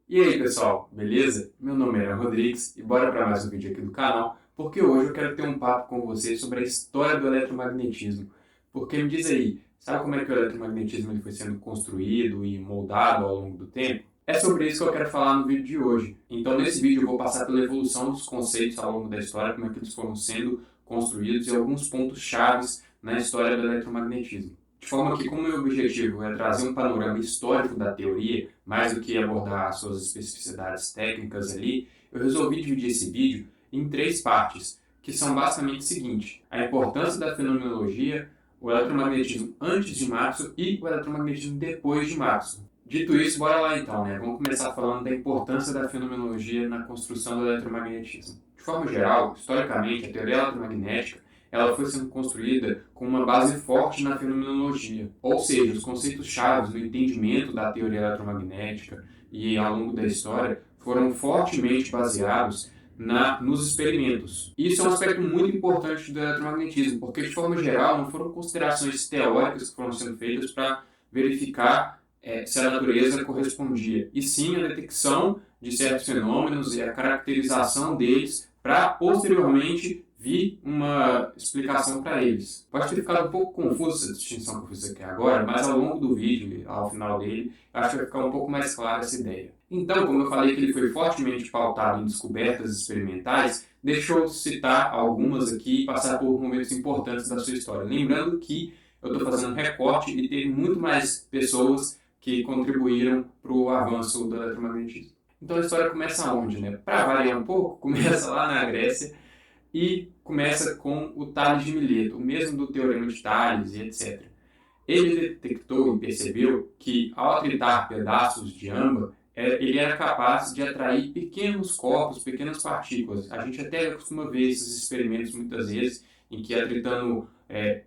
E aí pessoal, beleza? Meu nome é Aaron Rodrigues e bora para mais um vídeo aqui do canal, porque hoje eu quero ter um papo com vocês sobre a história do eletromagnetismo. Porque me diz aí, sabe como é que o eletromagnetismo ele foi sendo construído e moldado ao longo do tempo? É sobre isso que eu quero falar no vídeo de hoje. Então nesse vídeo eu vou passar pela evolução dos conceitos ao longo da história, como é que eles foram sendo construídos e alguns pontos chaves na história do eletromagnetismo. De forma que, como meu objetivo é trazer um panorama histórico da teoria, mais do que abordar suas especificidades técnicas ali, eu resolvi dividir esse vídeo em três partes, que são basicamente o seguinte: a importância da fenomenologia, o eletromagnetismo antes de Marx e o eletromagnetismo depois de Marx. Dito isso, bora lá então, né? Vamos começar falando da importância da fenomenologia na construção do eletromagnetismo. De forma geral, historicamente, a teoria eletromagnética ela foi sendo construída com uma base forte na fenomenologia, ou seja, os conceitos chaves do entendimento da teoria eletromagnética e ao longo da história foram fortemente baseados nos experimentos. Isso é um aspecto muito importante do eletromagnetismo, porque de forma geral não foram considerações teóricas que foram sendo feitas para verificar se a natureza correspondia, e sim a detecção de certos fenômenos e a caracterização deles para posteriormente vi uma explicação para eles. Pode ter ficado um pouco confusa essa distinção que eu fiz aqui agora, mas ao longo do vídeo, ao final dele, acho que vai ficar um pouco mais clara essa ideia. Então, como eu falei que ele foi fortemente pautado em descobertas experimentais, deixa eu citar algumas aqui e passar por momentos importantes da sua história. Lembrando que eu estou fazendo um recorte e teve muito mais pessoas que contribuíram para o avanço do eletromagnetismo. Então a história começa onde, né? Para variar um pouco, começa lá na Grécia, e começa com o Tales de Mileto, o mesmo do Teorema de Tales e etc. Ele detectou e percebeu que, ao atritar pedaços de âmbar, ele era capaz de atrair pequenos corpos, pequenas partículas. A gente até costuma ver esses experimentos muitas vezes, em que atritando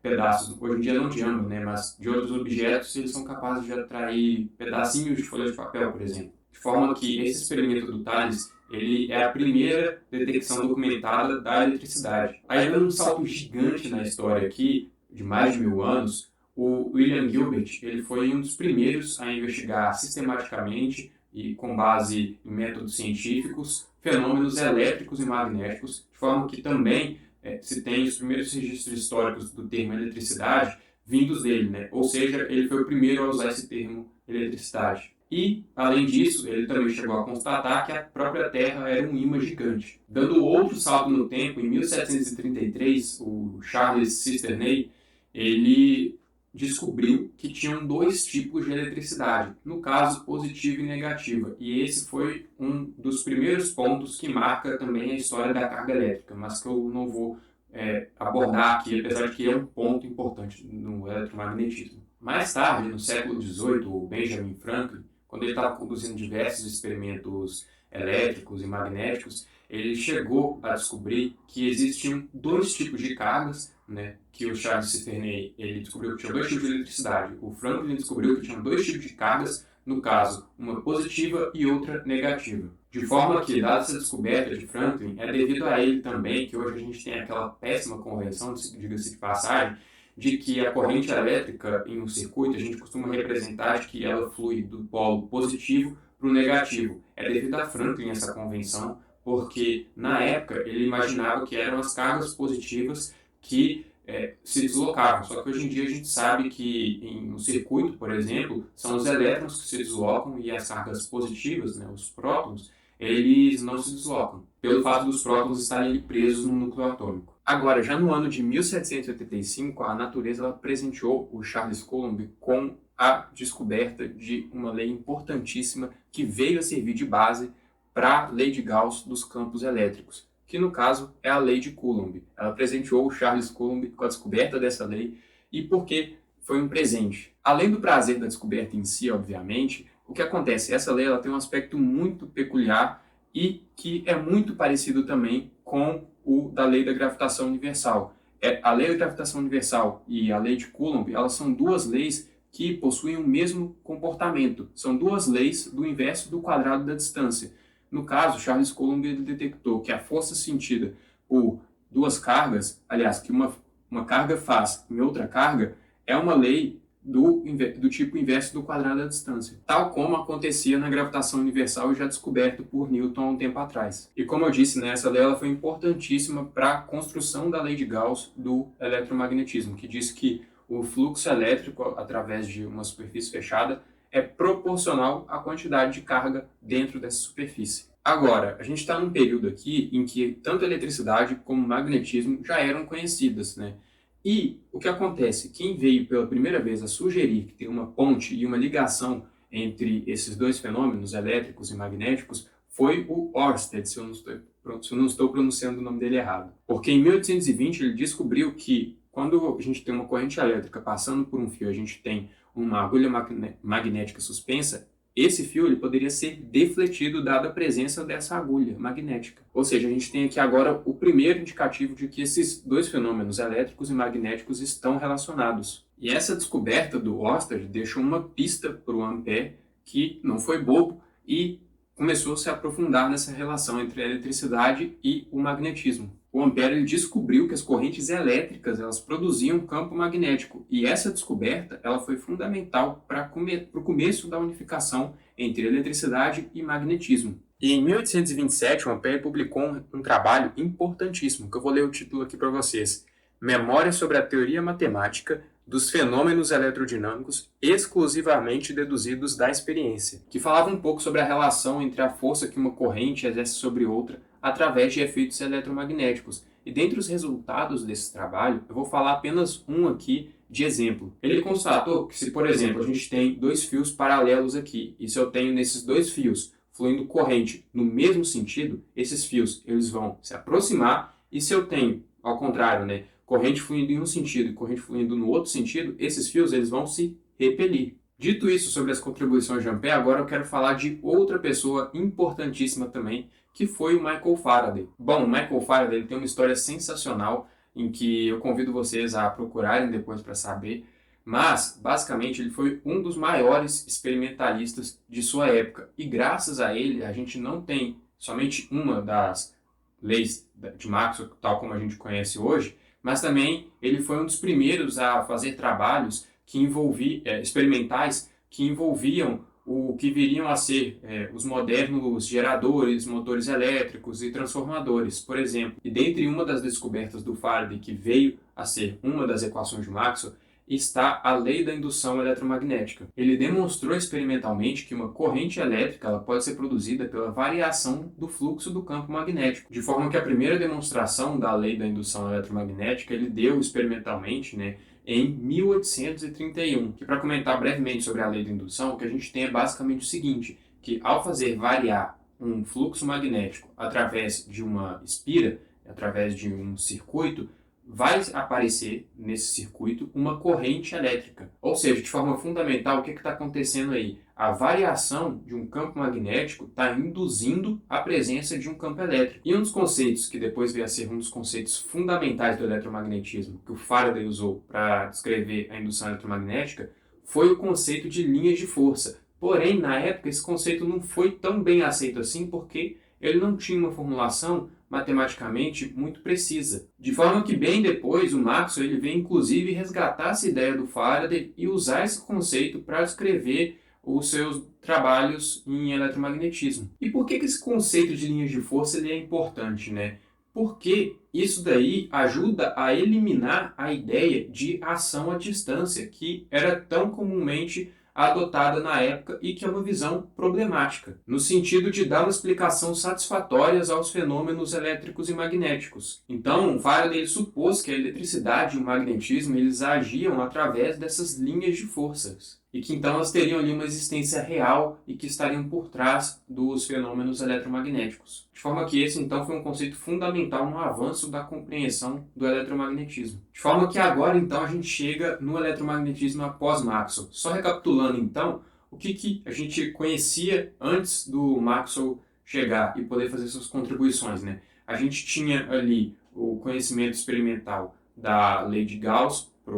pedaços, hoje em dia não de âmbar, né, mas de outros objetos, eles são capazes de atrair pedacinhos de folha de papel, por exemplo. De forma que esse experimento do Thales ele é a primeira detecção documentada da eletricidade. Aí, dando um salto gigante na história aqui, de mais de 1000 anos, o William Gilbert ele foi um dos primeiros a investigar sistematicamente e com base em métodos científicos fenômenos elétricos e magnéticos, de forma que também se tem os primeiros registros históricos do termo eletricidade vindos dele, né? Ou seja, ele foi o primeiro a usar esse termo eletricidade. E, além disso, ele também chegou a constatar que a própria Terra era um ímã gigante. Dando outro salto no tempo, em 1733, o Charles Cisterney, ele descobriu que tinham dois tipos de eletricidade, no caso positiva e negativa. E esse foi um dos primeiros pontos que marca também a história da carga elétrica, mas que eu não vou abordar aqui, apesar de que é um ponto importante no eletromagnetismo. Mais tarde, no século XVIII, o Benjamin Franklin, quando ele estava conduzindo diversos experimentos elétricos e magnéticos, ele chegou a descobrir que existiam dois tipos de cargas, né, que o Charles Cisterney ele descobriu que tinha dois tipos de eletricidade. O Franklin descobriu que tinha dois tipos de cargas, no caso, uma positiva e outra negativa. De forma que, dada essa descoberta de Franklin, é devido a ele também que hoje a gente tem aquela péssima convenção, diga-se de passagem, de que a corrente elétrica em um circuito, a gente costuma representar de que ela flui do polo positivo para o negativo. É devido a Franklin essa convenção, porque na época ele imaginava que eram as cargas positivas que se deslocavam. Só que hoje em dia a gente sabe que em um circuito, por exemplo, são os elétrons que se deslocam e as cargas positivas, né, os prótons, eles não se deslocam, pelo fato dos prótons estarem presos no núcleo atômico. Agora, já no ano de 1785, a natureza ela presenteou o Charles Coulomb com a descoberta de uma lei importantíssima que veio a servir de base para a lei de Gauss dos campos elétricos, que no caso é a lei de Coulomb. Ela presenteou o Charles Coulomb com a descoberta dessa lei e porque foi um presente. Além do prazer da descoberta em si, obviamente, o que acontece? Essa lei ela tem um aspecto muito peculiar e que é muito parecido também com o da lei da gravitação universal. A lei da gravitação universal e a lei de Coulomb, elas são duas leis que possuem o mesmo comportamento. São duas leis do inverso do quadrado da distância. No caso, Charles Coulomb ele detectou que a força sentida por duas cargas, aliás, que uma carga faz em outra carga, é uma lei do tipo inverso do quadrado da distância, tal como acontecia na gravitação universal já descoberto por Newton há um tempo atrás. E como eu disse, né, essa lei ela foi importantíssima para a construção da lei de Gauss do eletromagnetismo, que diz que o fluxo elétrico através de uma superfície fechada é proporcional à quantidade de carga dentro dessa superfície. Agora, a gente está num período aqui em que tanto a eletricidade como o magnetismo já eram conhecidas, né? E o que acontece? Quem veio pela primeira vez a sugerir que tem uma ponte e uma ligação entre esses dois fenômenos, elétricos e magnéticos, foi o Ørsted, se eu não estou pronunciando o nome dele errado. Porque em 1820 ele descobriu que quando a gente tem uma corrente elétrica passando por um fio, a gente tem uma agulha magnética suspensa, esse fio ele poderia ser defletido dada a presença dessa agulha magnética. Ou seja, a gente tem aqui agora o primeiro indicativo de que esses dois fenômenos elétricos e magnéticos estão relacionados. E essa descoberta do Ørsted deixou uma pista para o Ampère, que não foi bobo e começou a se aprofundar nessa relação entre a eletricidade e o magnetismo. O Ampère ele descobriu que as correntes elétricas elas produziam campo magnético e essa descoberta ela foi fundamental para o começo da unificação entre eletricidade e magnetismo. E em 1827 o Ampère publicou um trabalho importantíssimo, que eu vou ler o título aqui para vocês. Memória sobre a teoria matemática dos fenômenos eletrodinâmicos exclusivamente deduzidos da experiência, que falava um pouco sobre a relação entre a força que uma corrente exerce sobre outra através de efeitos eletromagnéticos. E dentre os resultados desse trabalho, eu vou falar apenas um aqui de exemplo. Ele constatou que se, por exemplo, a gente tem dois fios paralelos aqui, e se eu tenho nesses dois fios fluindo corrente no mesmo sentido, esses fios eles vão se aproximar, e se eu tenho, ao contrário, né, corrente fluindo em um sentido e corrente fluindo no outro sentido, esses fios eles vão se repelir. Dito isso sobre as contribuições de Ampère, agora eu quero falar de outra pessoa importantíssima também, que foi o Michael Faraday. Bom, o Michael Faraday ele tem uma história sensacional, em que eu convido vocês a procurarem depois para saber, mas, basicamente, ele foi um dos maiores experimentalistas de sua época, e graças a ele, a gente não tem somente uma das leis de Maxwell, tal como a gente conhece hoje, mas também ele foi um dos primeiros a fazer trabalhos que experimentais que envolviam o que viriam a ser os modernos geradores, motores elétricos e transformadores, por exemplo. E dentre uma das descobertas do Faraday, que veio a ser uma das equações de Maxwell, está a lei da indução eletromagnética. Ele demonstrou experimentalmente que uma corrente elétrica ela pode ser produzida pela variação do fluxo do campo magnético, de forma que a primeira demonstração da lei da indução eletromagnética ele deu experimentalmente, né, em 1831. Que para comentar brevemente sobre a lei da indução, o que a gente tem é basicamente o seguinte, que ao fazer variar um fluxo magnético através de uma espira, através de um circuito, vai aparecer nesse circuito uma corrente elétrica. Ou seja, de forma fundamental, o que está acontecendo aí? A variação de um campo magnético está induzindo a presença de um campo elétrico. E um dos conceitos, que depois veio a ser um dos conceitos fundamentais do eletromagnetismo, que o Faraday usou para descrever a indução eletromagnética, foi o conceito de linhas de força. Porém, na época, esse conceito não foi tão bem aceito assim, porque ele não tinha uma formulação matematicamente muito precisa. De forma que bem depois o Maxwell ele vem inclusive resgatar essa ideia do Faraday e usar esse conceito para descrever os seus trabalhos em eletromagnetismo. E por que esse conceito de linhas de força ele é importante, né? Porque isso daí ajuda a eliminar a ideia de ação à distância, que era tão comumente adotada na época e que é uma visão problemática, no sentido de dar uma explicação satisfatória aos fenômenos elétricos e magnéticos. Então, Faraday supôs que a eletricidade e o magnetismo eles agiam através dessas linhas de forças, e que então elas teriam ali uma existência real e que estariam por trás dos fenômenos eletromagnéticos. De forma que esse então foi um conceito fundamental no avanço da compreensão do eletromagnetismo. De forma que agora então a gente chega no eletromagnetismo após Maxwell. Só recapitulando então, o que a gente conhecia antes do Maxwell chegar e poder fazer suas contribuições, né? A gente tinha ali o conhecimento experimental da lei de Gauss para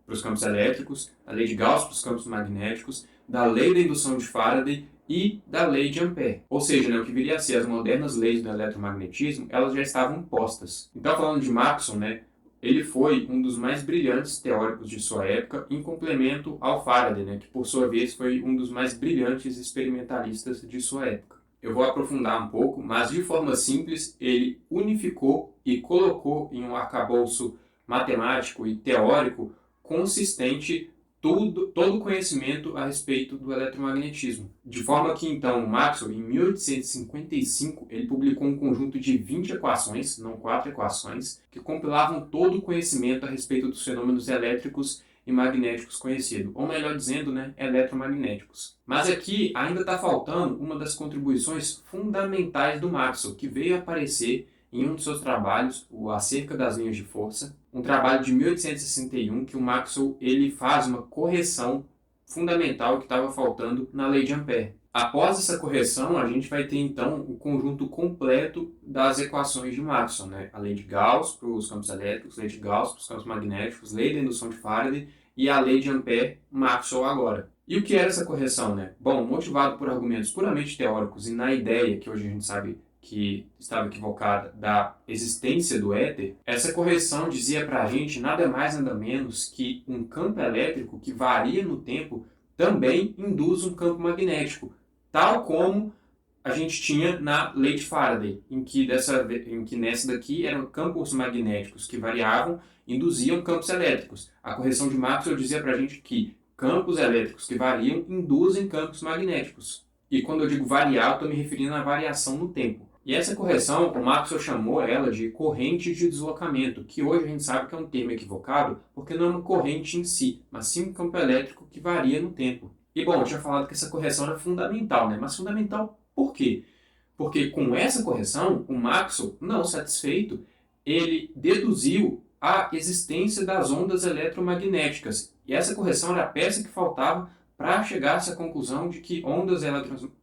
os campos elétricos, a lei de Gauss para os campos magnéticos, da lei da indução de Faraday e da lei de Ampère. Ou seja, né, o que viria a ser as modernas leis do eletromagnetismo, elas já estavam postas. Então, falando de Maxwell, né, ele foi um dos mais brilhantes teóricos de sua época, em complemento ao Faraday, né, que por sua vez foi um dos mais brilhantes experimentalistas de sua época. Eu vou aprofundar um pouco, mas de forma simples, ele unificou e colocou em um arcabouço matemático e teórico consistente todo o conhecimento a respeito do eletromagnetismo. De forma que, então, Maxwell, em 1855, ele publicou um conjunto de 20 equações, não 4 equações, que compilavam todo o conhecimento a respeito dos fenômenos elétricos e magnéticos conhecidos, ou melhor dizendo, né, eletromagnéticos. Mas aqui ainda está faltando uma das contribuições fundamentais do Maxwell, que veio aparecer em um de seus trabalhos, o Acerca das Linhas de Força, um trabalho de 1861 que o Maxwell ele faz uma correção fundamental que estava faltando na lei de Ampère. Após essa correção, a gente vai ter então o conjunto completo das equações de Maxwell, né? A lei de Gauss para os campos elétricos, lei de Gauss para os campos magnéticos, lei da indução de Faraday e a lei de Ampère, Maxwell agora. E o que era essa correção, né? Bom, motivado por argumentos puramente teóricos e na ideia que hoje a gente sabe que estava equivocada da existência do éter, essa correção dizia para a gente nada mais nada menos que um campo elétrico que varia no tempo também induz um campo magnético, tal como a gente tinha na lei de Faraday, em que nessa daqui eram campos magnéticos que variavam, induziam campos elétricos. A correção de Maxwell dizia para a gente que campos elétricos que variam induzem campos magnéticos. E quando eu digo variar, eu estou me referindo à variação no tempo. E essa correção, o Maxwell chamou ela de corrente de deslocamento, que hoje a gente sabe que é um termo equivocado, porque não é uma corrente em si, mas sim um campo elétrico que varia no tempo. E bom, eu tinha falado que essa correção era fundamental, né? Mas fundamental por quê? Porque com essa correção, o Maxwell, não satisfeito, ele deduziu a existência das ondas eletromagnéticas. E essa correção era a peça que faltava para chegar a essa conclusão de que ondas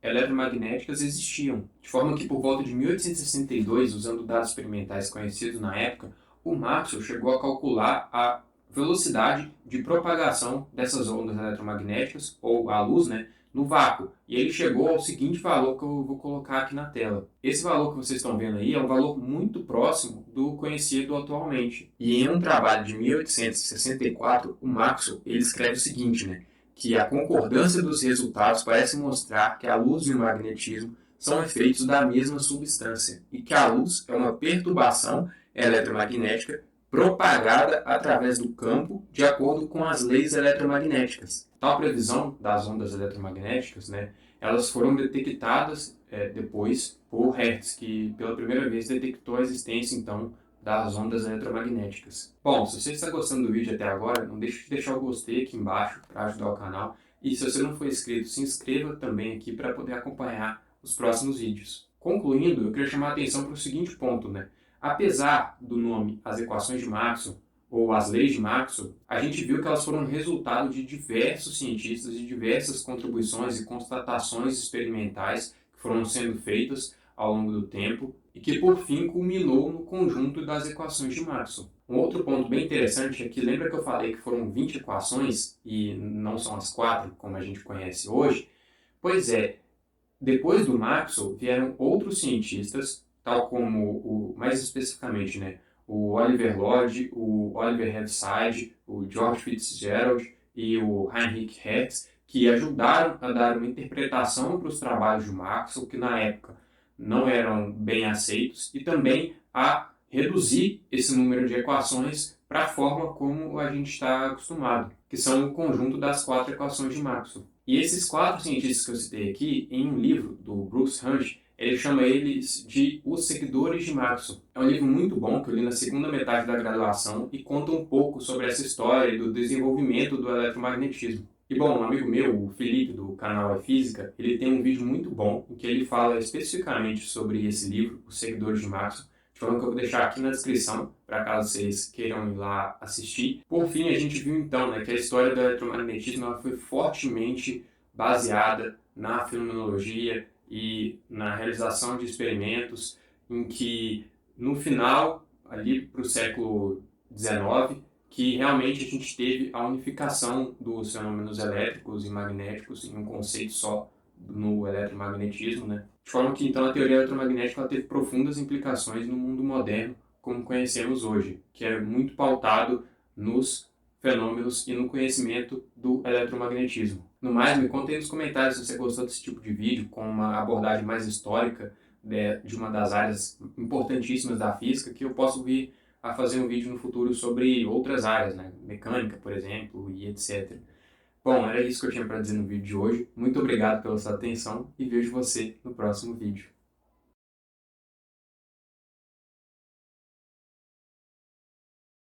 eletromagnéticas existiam. De forma que, por volta de 1862, usando dados experimentais conhecidos na época, o Maxwell chegou a calcular a velocidade de propagação dessas ondas eletromagnéticas, ou a luz, né, no vácuo. E ele chegou ao seguinte valor que eu vou colocar aqui na tela. Esse valor que vocês estão vendo aí é um valor muito próximo do conhecido atualmente. E em um trabalho de 1864, o Maxwell ele escreve o seguinte, né, que a concordância dos resultados parece mostrar que a luz e o magnetismo são efeitos da mesma substância e que a luz é uma perturbação eletromagnética propagada através do campo de acordo com as leis eletromagnéticas. Tal previsão das ondas eletromagnéticas, né, elas foram detectadas depois por Hertz, que pela primeira vez detectou a existência então das ondas eletromagnéticas. Bom, se você está gostando do vídeo até agora, não deixe de deixar o gostei aqui embaixo para ajudar o canal. E se você não for inscrito, se inscreva também aqui para poder acompanhar os próximos vídeos. Concluindo, eu queria chamar a atenção para o seguinte ponto, né? Apesar do nome As Equações de Maxwell, ou As Leis de Maxwell, a gente viu que elas foram resultado de diversos cientistas e diversas contribuições e constatações experimentais que foram sendo feitas ao longo do tempo e que por fim culminou no conjunto das equações de Maxwell. Um outro ponto bem interessante é que lembra que eu falei que foram 20 equações e não são as 4 como a gente conhece hoje? Pois é, depois do Maxwell vieram outros cientistas, tal como, mais especificamente, né, o Oliver Lodge, o Oliver Heaviside, o George Fitzgerald e o Heinrich Hertz, que ajudaram a dar uma interpretação para os trabalhos de Maxwell, que na época não eram bem aceitos, e também a reduzir esse número de equações para a forma como a gente está acostumado, que são o conjunto das 4 equações de Maxwell. E esses 4 cientistas que eu citei aqui, em um livro do Bruce Hansch, ele chama eles de Os Seguidores de Maxwell. É um livro muito bom que eu li na segunda metade da graduação e conta um pouco sobre essa história do desenvolvimento do eletromagnetismo. E bom, um amigo meu, o Felipe, do canal É Física, ele tem um vídeo muito bom em que ele fala especificamente sobre esse livro, Os Seguidores de Maxwell, de forma que eu vou deixar aqui na descrição, para caso vocês queiram ir lá assistir. Por fim, a gente viu então, né, que a história do eletromagnetismo ela foi fortemente baseada na fenomenologia e na realização de experimentos em que, no final, ali para o século XIX, que realmente a gente teve a unificação dos fenômenos elétricos e magnéticos em um conceito só no eletromagnetismo, né? De forma que, então, a teoria eletromagnética ela teve profundas implicações no mundo moderno, como conhecemos hoje, que é muito pautado nos fenômenos e no conhecimento do eletromagnetismo. No mais, me conta aí nos comentários se você gostou desse tipo de vídeo, com uma abordagem mais histórica de uma das áreas importantíssimas da física, que eu posso vir a fazer um vídeo no futuro sobre outras áreas, né? Mecânica, por exemplo, e etc. Bom, era isso que eu tinha para dizer no vídeo de hoje. Muito obrigado pela sua atenção e vejo você no próximo vídeo.